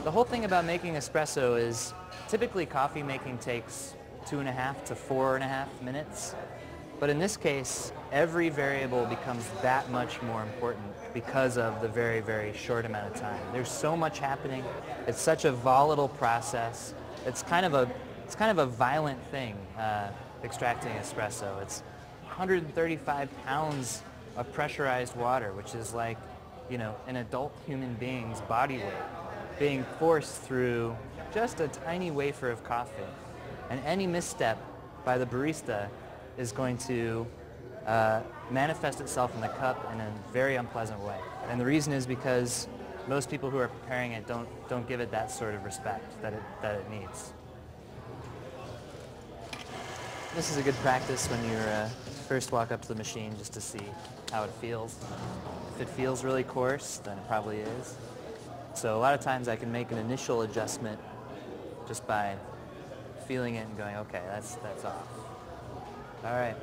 The whole thing about making espresso is typically coffee making takes 2.5 to 4.5 minutes. But in this case, every variable becomes that much more important because of the very, very short amount of time. There's so much happening. It's such a volatile process. It's kind of a violent thing, extracting espresso. It's 135 pounds of pressurized water, which is like, an adult human being's body weight, being forced through just a tiny wafer of coffee. And any misstep by the barista is going to manifest itself in the cup in a very unpleasant way. And the reason is because most people who are preparing it don't give it that sort of respect that it needs. This is a good practice when you first walk up to the machine, just to see how it feels. If it feels really coarse, then it probably is. So a lot of times I can make an initial adjustment just by feeling it and going, okay, that's off. All right.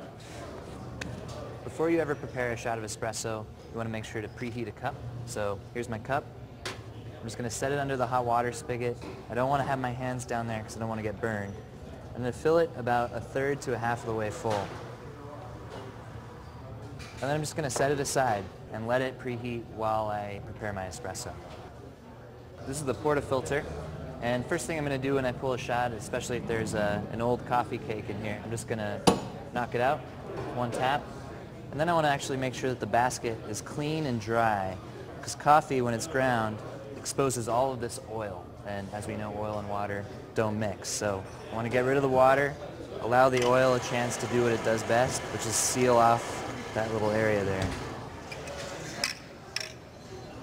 Before you ever prepare a shot of espresso, you want to make sure to preheat a cup. So here's my cup. I'm just going to set it under the hot water spigot. I don't want to have my hands down there because I don't want to get burned. I'm going to fill it about 1/3 to 1/2 of the way full. And then I'm just going to set it aside and let it preheat while I prepare my espresso. This is the Porta Filter. And first thing I'm going to do when I pull a shot, especially if there's an old coffee cake in here, I'm just going to knock it out, one tap. And then I want to actually make sure that the basket is clean and dry, because coffee, when it's ground, exposes all of this oil. And as we know, oil and water don't mix. So I want to get rid of the water, allow the oil a chance to do what it does best, which is seal off that little area there.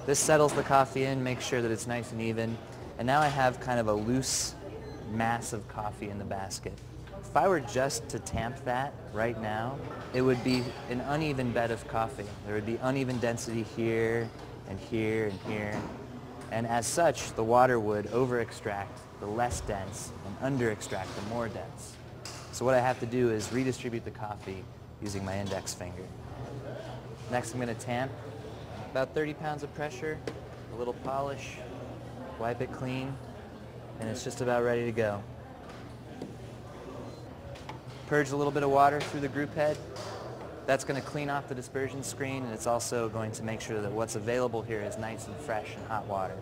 This settles the coffee in, makes sure that it's nice and even. And now I have kind of a loose mass of coffee in the basket. If I were just to tamp that right now, it would be an uneven bed of coffee. There would be uneven density here and here and here. And as such, the water would over-extract the less dense and under-extract the more dense. So what I have to do is redistribute the coffee using my index finger. Next I'm going to tamp. About 30 pounds of pressure, a little polish, wipe it clean, and it's just about ready to go. Purge a little bit of water through the group head. That's going to clean off the dispersion screen, and it's also going to make sure that what's available here is nice and fresh and hot water.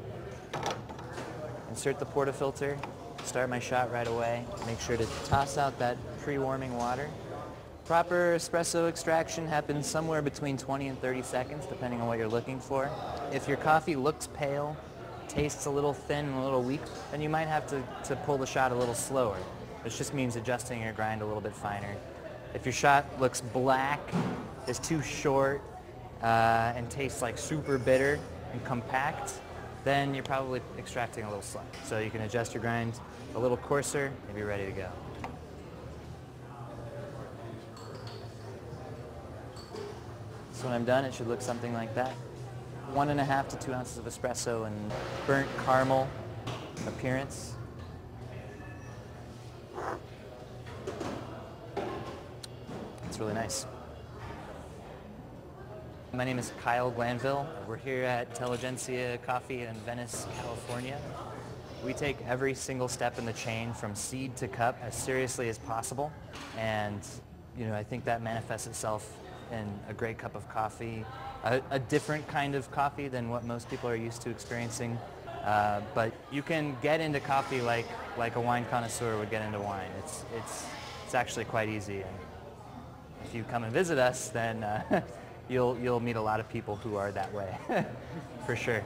Insert the Porta Filter, start my shot right away. Make sure to toss out that pre-warming water. Proper espresso extraction happens somewhere between 20 and 30 seconds, depending on what you're looking for. If your coffee looks pale, tastes a little thin and a little weak, then you might have to pull the shot a little slower, which just means adjusting your grind a little bit finer. If your shot looks black, is too short, and tastes like super bitter and compact, then you're probably extracting a little slow. So you can adjust your grind a little coarser and be ready to go. So when I'm done, it should look something like that. 1.5 to 2 ounces of espresso and burnt caramel appearance. It's really nice. My name is Kyle Glanville. We're here at Intelligentsia Coffee in Venice, California. We take every single step in the chain from seed to cup as seriously as possible. And I think that manifests itself in a great cup of coffee, a different kind of coffee than what most people are used to experiencing. But you can get into coffee like a wine connoisseur would get into wine. It's actually quite easy. And if you come and visit us, then you'll meet a lot of people who are that way, for sure.